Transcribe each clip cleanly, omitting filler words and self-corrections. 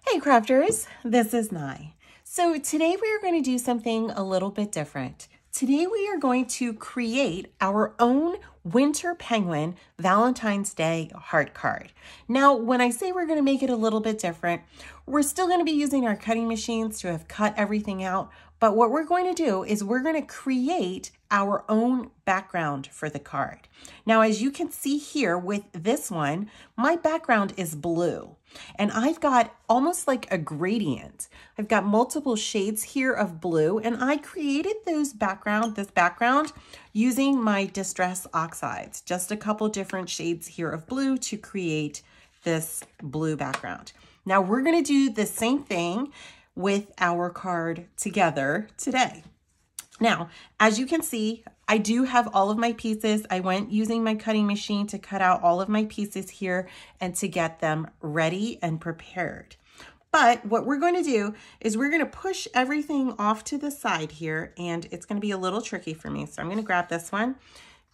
Hey crafters, this is Nye. So today we are going to do something a little bit different. Today we are going to create our own winter penguin Valentine's Day heart card. Now, when I say we're going to make it a little bit different, we're still going to be using our cutting machines to have cut everything out. But what we're going to do is we're going to create our own background for the card. Now, as you can see here with this one, my background is blue. And I've got almost like a gradient. I've got multiple shades here of blue, and I created this background using my Distress Oxides. Just a couple different shades here of blue to create this blue background. Now we're gonna do the same thing with our card together today. Now, as you can see, I do have all of my pieces. I went using my cutting machine to cut out all of my pieces here and to get them ready and prepared. But what we're going to do is we're going to push everything off to the side here, and it's going to be a little tricky for me. So I'm going to grab this one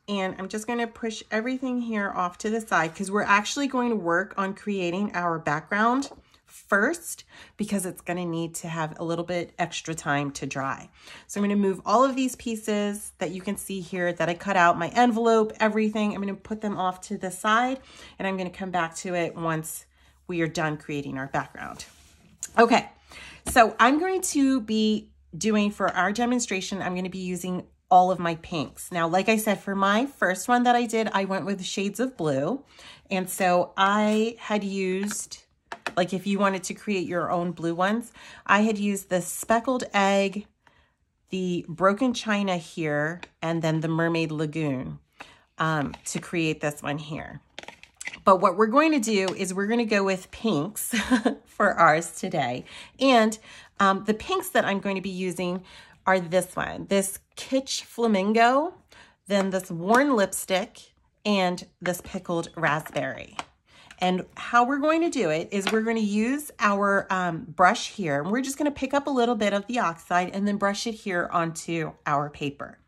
and I'm just going to push everything here off to the side because we're actually going to work on creating our background first because it's going to need to have a little bit extra time to dry. So I'm going to move all of these pieces that you can see here that I cut out, my envelope, everything. I'm going to put them off to the side and I'm going to come back to it once we are done creating our background. Okay, so I'm going to be doing for our demonstration, I'm going to be using all of my pinks. Now, like I said, for my first one that I did, I went with shades of blue. And so I had used, like if you wanted to create your own blue ones, I had used the Speckled Egg, the Broken China here, and then the Mermaid Lagoon to create this one here. But what we're going to do is we're going to go with pinks for ours today. And the pinks that I'm going to be using are this one, this Kitsch Flamingo, then this Worn Lipstick, and this Pickled Raspberry. And how we're going to do it is we're going to use our brush here, and we're just going to pick up a little bit of the oxide and then brush it here onto our paper.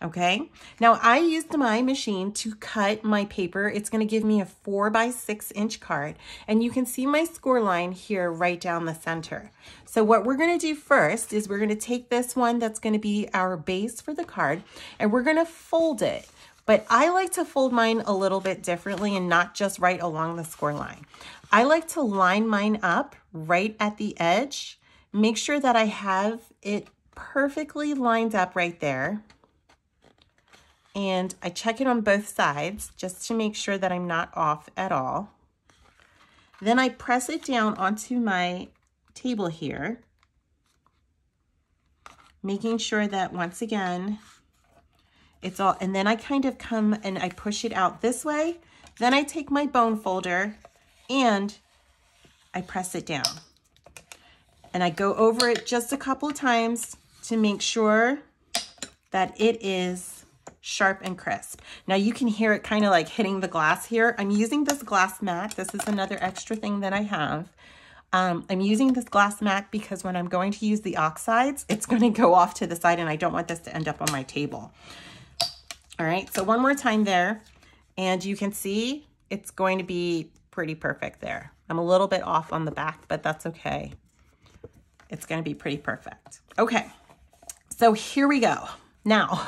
Okay, now I used my machine to cut my paper. It's going to give me a 4 by 6 inch card, and you can see my score line here right down the center. So what we're going to do first is we're going to take this one that's going to be our base for the card, and we're going to fold it. But I like to fold mine a little bit differently and not just right along the score line. I like to line mine up right at the edge, make sure that I have it perfectly lined up right there. And I check it on both sides just to make sure that I'm not off at all. Then I press it down onto my table here, making sure that once again, it's all, and then I kind of come and I push it out this way. Then I take my bone folder and I press it down. And I go over it just a couple of times to make sure that it is sharp and crisp. Now you can hear it kind of like hitting the glass here. I'm using this glass mat. This is another extra thing that I have. I'm using this glass mat because when I'm going to use the oxides, it's going to go off to the side and I don't want this to end up on my table. All right, so one more time there, and you can see it's going to be pretty perfect there. I'm a little bit off on the back, but that's okay. It's going to be pretty perfect. Okay, so here we go. Now,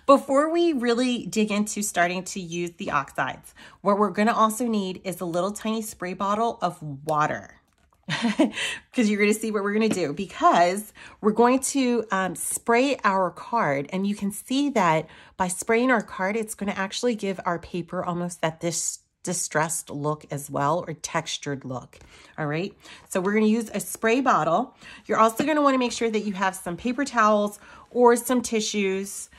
before we really dig into starting to use the oxides, what we're going to also need is a little tiny spray bottle of water. Because you're going to see what we're going to do, because we're going to spray our card, and you can see that by spraying our card, it's going to actually give our paper almost that distressed look as well, or textured look. All right, so we're going to use a spray bottle. You're also going to want to make sure that you have some paper towels or some tissues.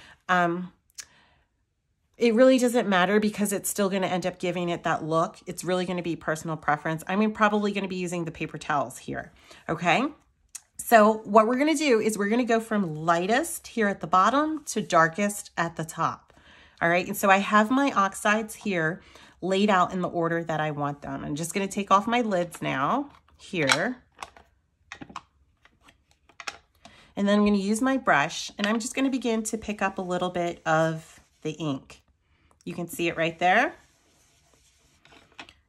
It really doesn't matter because it's still going to end up giving it that look. It's really going to be personal preference. I'm probably going to be using the paper towels here. Okay. So what we're going to do is we're going to go from lightest here at the bottom to darkest at the top. All right. And so I have my oxides here laid out in the order that I want them. I'm just going to take off my lids now here. And then I'm going to use my brush, and I'm just going to begin to pick up a little bit of the ink. You can see it right there.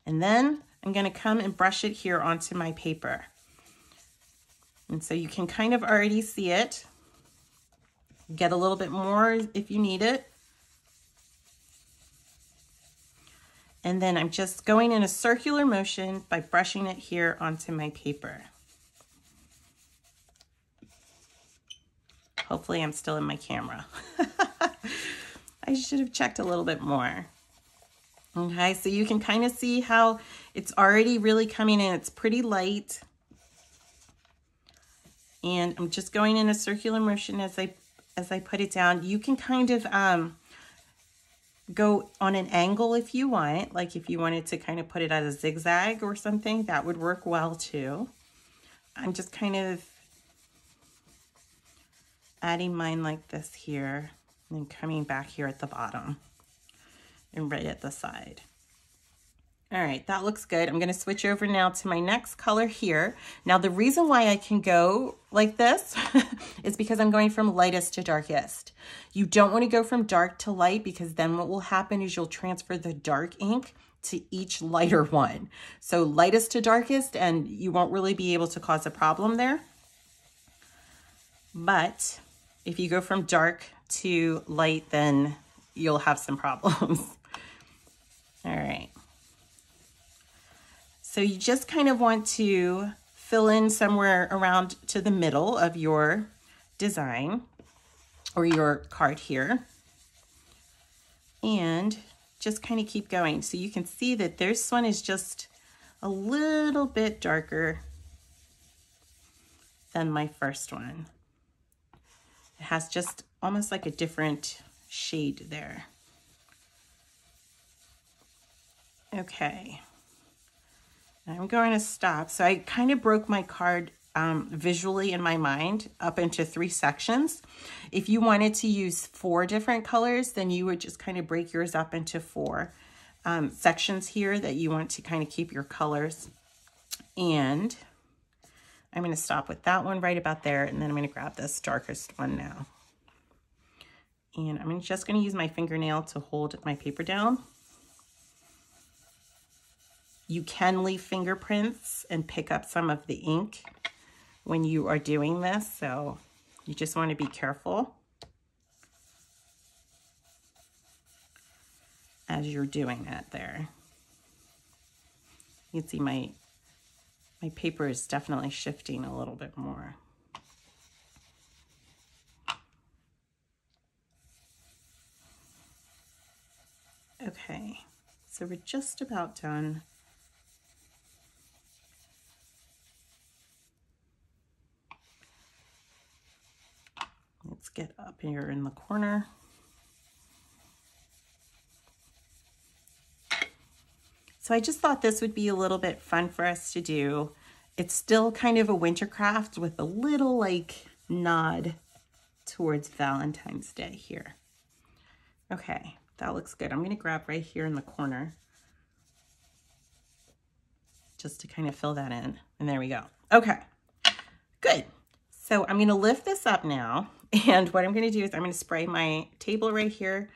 And then I'm going to come and brush it here onto my paper. And so you can kind of already see it. Get a little bit more if you need it. And then I'm just going in a circular motion by brushing it here onto my paper. Hopefully I'm still in my camera. I should have checked a little bit more. Okay, so you can kind of see how it's already really coming in. It's pretty light. And I'm just going in a circular motion as I put it down. You can kind of go on an angle if you want, like if you wanted to kind of put it as a zigzag or something, that would work well too. I'm just kind of adding mine like this here and then coming back here at the bottom and right at the side. All right, that looks good. I'm going to switch over now to my next color here. Now, the reason why I can go like this is because I'm going from lightest to darkest. You don't want to go from dark to light because then what will happen is you'll transfer the dark ink to each lighter one. So lightest to darkest, and you won't really be able to cause a problem there. But if you go from dark to light, then you'll have some problems. All right. So you just kind of want to fill in somewhere around to the middle of your design or your card here. And just kind of keep going. So you can see that this one is just a little bit darker than my first one. It has just almost like a different shade there. Okay. I'm going to stop. So I kind of broke my card visually in my mind up into 3 sections. If you wanted to use 4 different colors, then you would just kind of break yours up into 4 sections here that you want to kind of keep your colors. And I'm going to stop with that one right about there, and then I'm going to grab this darkest one now. And I'm just going to use my fingernail to hold my paper down. You can leave fingerprints and pick up some of the ink when you are doing this, so you just want to be careful as you're doing that there. You can see my paper is definitely shifting a little bit more. Okay, so we're just about done. Let's get up here in the corner. So I just thought this would be a little bit fun for us to do. It's still kind of a winter craft with a little like nod towards Valentine's Day here. Okay, that looks good. I'm gonna grab right here in the corner just to kind of fill that in. And there we go. Okay, good. So I'm gonna lift this up now. And what I'm going to do is I'm going to spray my table right here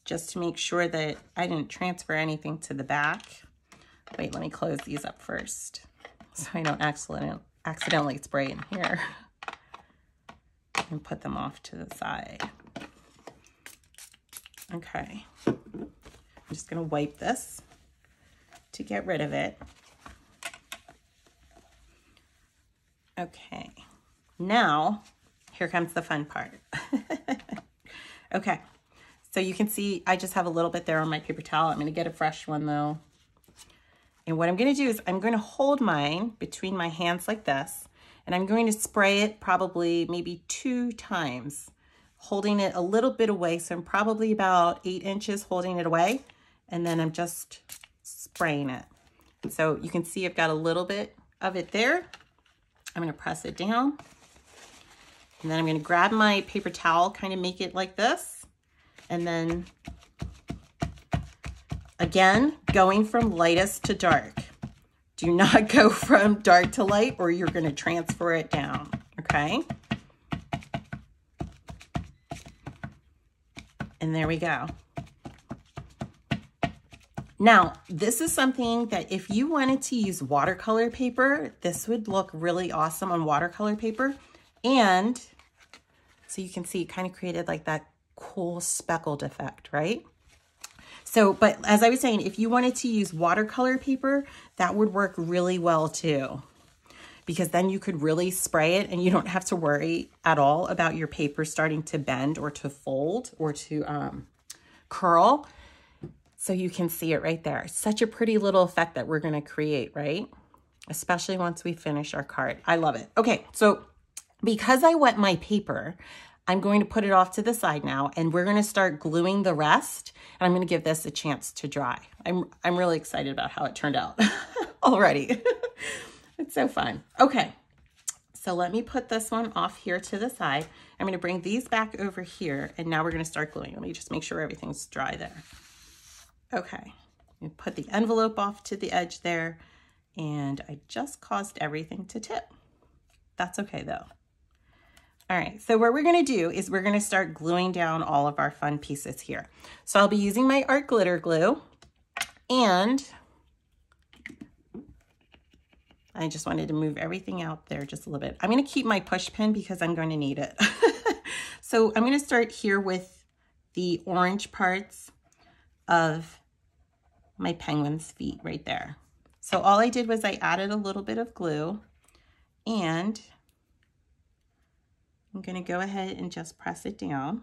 just to make sure that I didn't transfer anything to the back. Wait, let me close these up first so I don't accidentally spray in here and put them off to the side. Okay, I'm just going to wipe this to get rid of it. Okay, now here comes the fun part. Okay, so you can see I just have a little bit there on my paper towel. I'm going to get a fresh one though. And what I'm going to do is I'm going to hold mine between my hands like this, and I'm going to spray it probably maybe 2 times, holding it a little bit away. So I'm probably about 8 inches holding it away, and then I'm just spraying it. And so you can see I've got a little bit of it there. I'm going to press it down. And then I'm going to grab my paper towel, kind of make it like this. And then, again, going from lightest to dark. Do not go from dark to light or you're going to transfer it down, okay? And there we go. Now, this is something that if you wanted to use watercolor paper, this would look really awesome on watercolor paper. And so you can see it kind of created like that cool speckled effect, right? So, but as I was saying, if you wanted to use watercolor paper, that would work really well too, because then you could really spray it and you don't have to worry at all about your paper starting to bend or to fold or to curl. So you can see it right there. Such a pretty little effect that we're going to create, right? Especially once we finish our card. I love it. Okay, so because I wet my paper, I'm going to put it off to the side now, and we're going to start gluing the rest, and I'm going to give this a chance to dry. I'm really excited about how it turned out already. It's so fun. Okay, so let me put this one off here to the side. I'm going to bring these back over here, and now we're going to start gluing. Let me just make sure everything's dry there. Okay, put the envelope off to the edge there, and I just caused everything to tip. That's okay though. All right, so what we're gonna do is we're gonna start gluing down all of our fun pieces here. So I'll be using my art glitter glue, and I just wanted to move everything out there just a little bit. I'm gonna keep my push pin because I'm going to need it. So I'm gonna start here with the orange parts of my penguin's feet right there. So all I did was I added a little bit of glue, and I'm going to go ahead and just press it down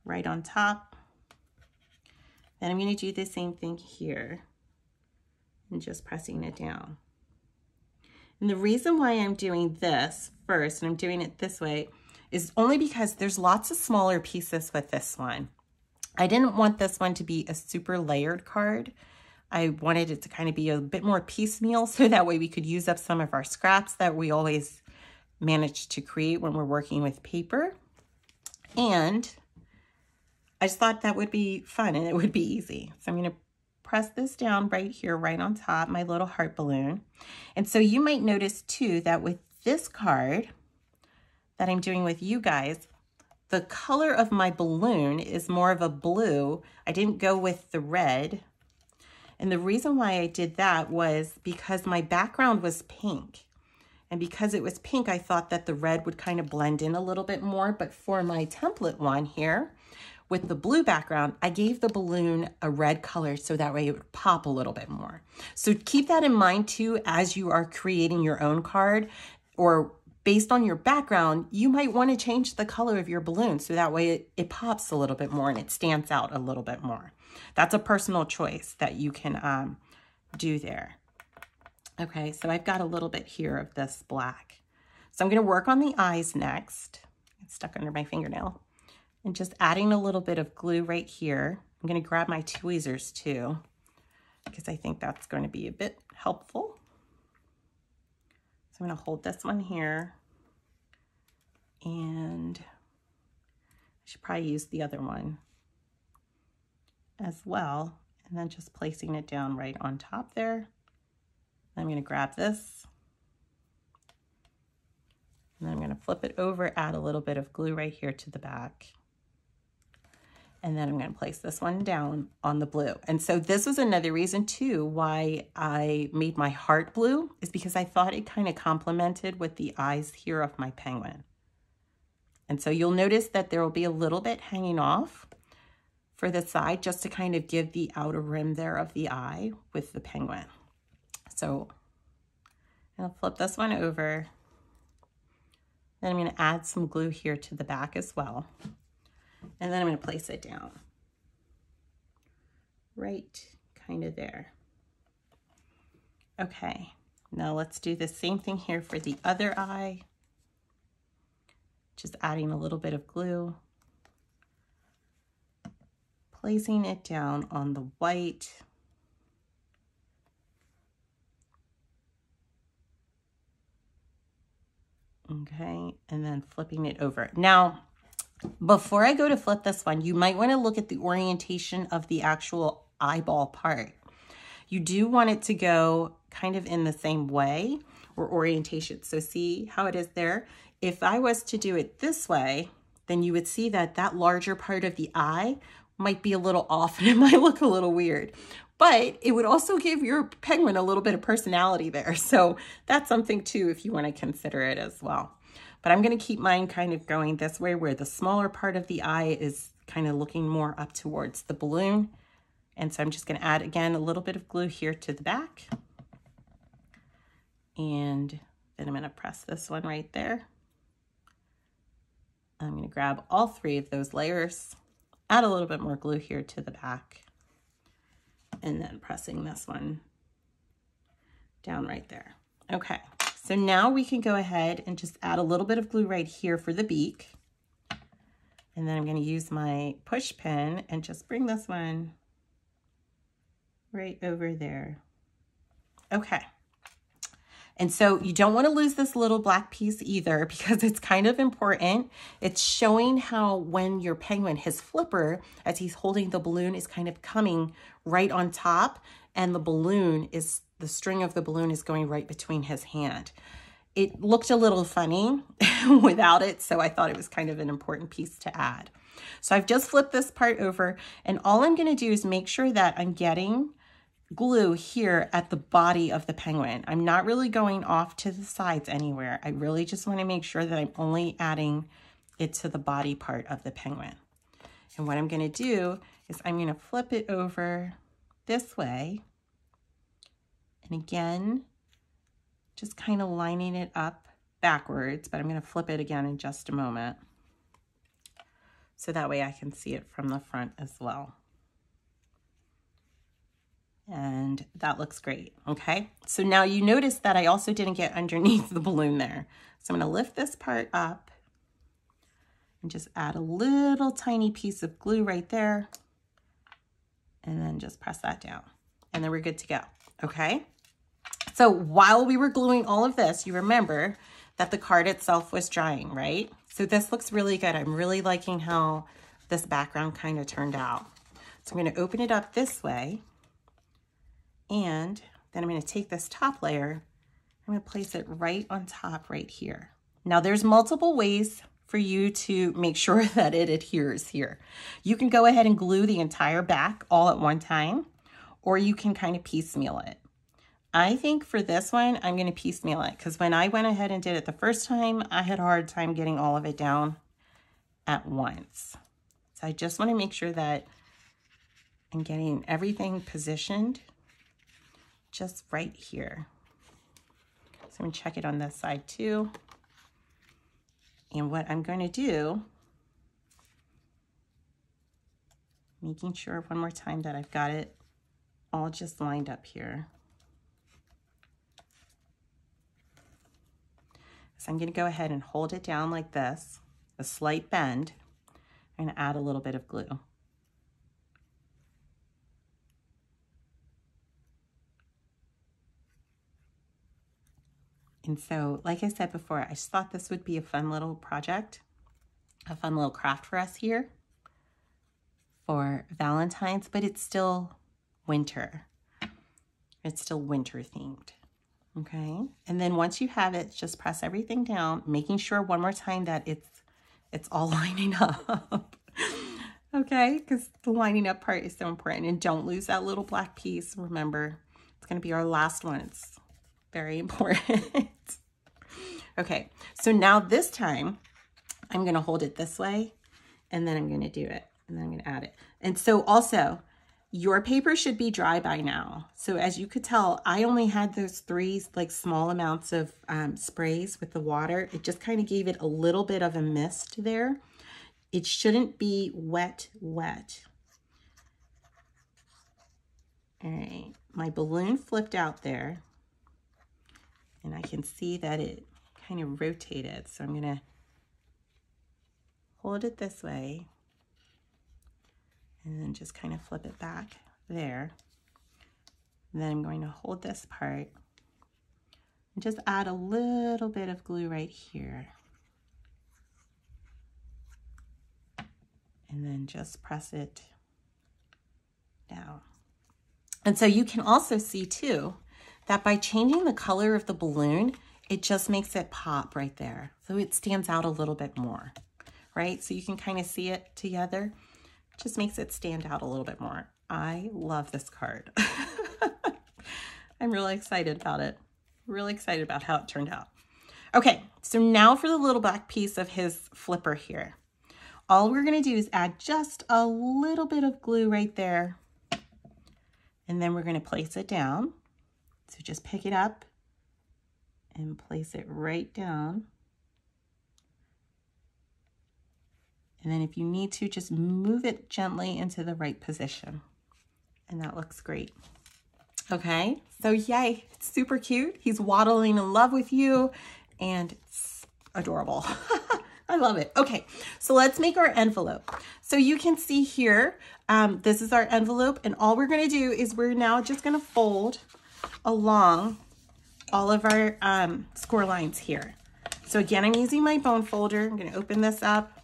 right on top. Then I'm going to do the same thing here and just pressing it down. And the reason why I'm doing this first, and I'm doing it this way, is only because there's lots of smaller pieces with this one. I didn't want this one to be a super layered card. I wanted it to kind of be a bit more piecemeal, so that way we could use up some of our scraps that we always manage to create when we're working with paper. And I just thought that would be fun and it would be easy. So I'm going to press this down right here, right on top, my little heart balloon. And so you might notice too that with this card that I'm doing with you guys, the color of my balloon is more of a blue. I didn't go with the red. And the reason why I did that was because my background was pink. And because it was pink, I thought that the red would kind of blend in a little bit more. But for my template one here, with the blue background, I gave the balloon a red color so that way it would pop a little bit more. So keep that in mind too as you are creating your own card, or based on your background, you might want to change the color of your balloon so that way it pops a little bit more and it stands out a little bit more. That's a personal choice that you can do there. Okay, so I've got a little bit here of this black. So I'm going to work on the eyes next. It's stuck under my fingernail. And just adding a little bit of glue right here. I'm going to grab my tweezers too, because I think that's going to be a bit helpful. So I'm going to hold this one here, and I should probably use the other one as well, and then just placing it down right on top there. I'm going to grab this, and then I'm going to flip it over, add a little bit of glue right here to the back. And then I'm going to place this one down on the blue. And so this was another reason too why I made my heart blue, is because I thought it kind of complemented with the eyes here of my penguin. And so you'll notice that there will be a little bit hanging off for the side just to kind of give the outer rim there of the eye with the penguin. So I'll flip this one over. Then I'm going to add some glue here to the back as well. And then I'm going to place it down right kind of there. Okay, now let's do the same thing here for the other eye. Just adding a little bit of glue, placing it down on the white. Okay, and then flipping it over. Now, before I go to flip this one, you might want to look at the orientation of the actual eyeball part. You do want it to go kind of in the same way or orientation. So see how it is there? If I was to do it this way, then you would see that that larger part of the eye might be a little off and it might look a little weird. But it would also give your penguin a little bit of personality there. So that's something too if you want to consider it as well. But I'm going to keep mine kind of going this way where the smaller part of the eye is kind of looking more up towards the balloon. And so I'm just going to add, again, a little bit of glue here to the back. And then I'm going to press this one right there. I'm going to grab all 3 of those layers, add a little bit more glue here to the back, and then pressing this one down right there. Okay, so now we can go ahead and just add a little bit of glue right here for the beak. And then I'm going to use my push pin and just bring this one right over there. Okay. And so you don't want to lose this little black piece either because it's kind of important. It's showing how when your penguin, his flipper, as he's holding the balloon, is kind of coming right on top, and the string of the balloon is going right between his hand. It looked a little funny without it, so I thought it was kind of an important piece to add. So I've just flipped this part over, and all I'm going to do is make sure that I'm getting glue here at the body of the penguin. I'm not really going off to the sides anywhere. I really just want to make sure that I'm only adding it to the body part of the penguin. And what I'm going to do is I'm going to flip it over this way. And again, just kind of lining it up backwards, but I'm going to flip it again in just a moment. So that way I can see it from the front as well. And that looks great, okay? So now you notice that I also didn't get underneath the balloon there. So I'm gonna lift this part up and just add a little tiny piece of glue right there, and then just press that down. And then we're good to go, okay? So while we were gluing all of this, you remember that the card itself was drying, right? So this looks really good. I'm really liking how this background kind of turned out. So I'm gonna open it up this way, and then I'm going to take this top layer, I'm going to place it right on top right here. Now there's multiple ways for you to make sure that it adheres here. You can go ahead and glue the entire back all at one time, or you can kind of piecemeal it. I think for this one, I'm going to piecemeal it because when I went ahead and did it the first time, I had a hard time getting all of it down at once. So I just want to make sure that I'm getting everything positioned just right here. So I'm going to check it on this side too. And what I'm going to do, making sure one more time that I've got it all just lined up here. So I'm going to go ahead and hold it down like this, a slight bend. I'm going to add a little bit of glue. And so, like I said before, I just thought this would be a fun little project, a fun little craft for us here for Valentine's, but it's still winter. It's still winter themed, okay? And then once you have it, just press everything down, making sure one more time that it's all lining up, okay? Because the lining up part is so important. And don't lose that little black piece. Remember, it's gonna be our last one. It's very important. Okay, so now this time I'm gonna hold it this way, and then I'm gonna do it, and then I'm gonna add it. And so also, your paper should be dry by now. So as you could tell, I only had those 3 like small amounts of sprays with the water. It just kind of gave it a little bit of a mist there. It shouldn't be wet. All right, my balloon flipped out there, and I can see that it kind of rotated. So I'm gonna hold it this way and then just kind of flip it back there. And then I'm going to hold this part and just add a little bit of glue right here. And then just press it down. And so you can also see too, that by changing the color of the balloon, it just makes it pop right there. So it stands out a little bit more, right? So you can kind of see it together. Just makes it stand out a little bit more. I love this card. I'm really excited about it. Really excited about how it turned out. Okay, so now for the little back piece of his flipper here. All we're gonna do is add just a little bit of glue right there. And then we're gonna place it down. So just pick it up and place it right down. And then if you need to, just move it gently into the right position. And that looks great. Okay, so yay, it's super cute. He's waddling in love with you and it's adorable. I love it. Okay, so let's make our envelope. So you can see here, this is our envelope, and all we're gonna do is we're now just gonna fold along all of our score lines here. So again, I'm using my bone folder. I'm gonna open this up,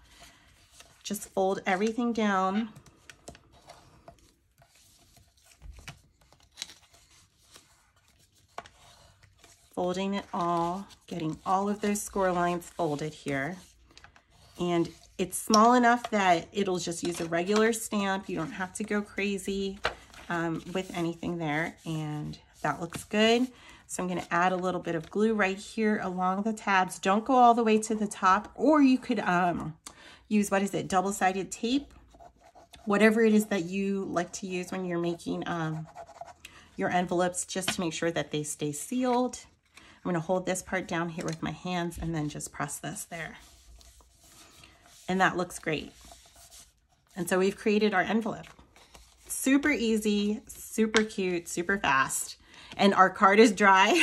just fold everything down. Folding it all, getting all of those score lines folded here. And it's small enough that it'll just use a regular stamp. You don't have to go crazy with anything there. And that looks good. So I'm gonna add a little bit of glue right here along the tabs. Don't go all the way to the top, or you could use, what is it, double-sided tape? Whatever it is that you like to use when you're making your envelopes, just to make sure that they stay sealed. I'm gonna hold this part down here with my hands and then just press this there. And that looks great. And so we've created our envelope. Super easy, super cute, super fast. And our card is dry.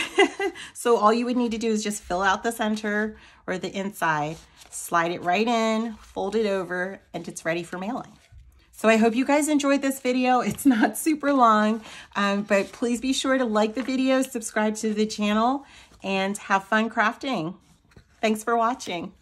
So all you would need to do is just fill out the center or the inside, slide it right in, fold it over, and it's ready for mailing. So I hope you guys enjoyed this video. It's not super long, but please be sure to like the video, subscribe to the channel, and have fun crafting. Thanks for watching.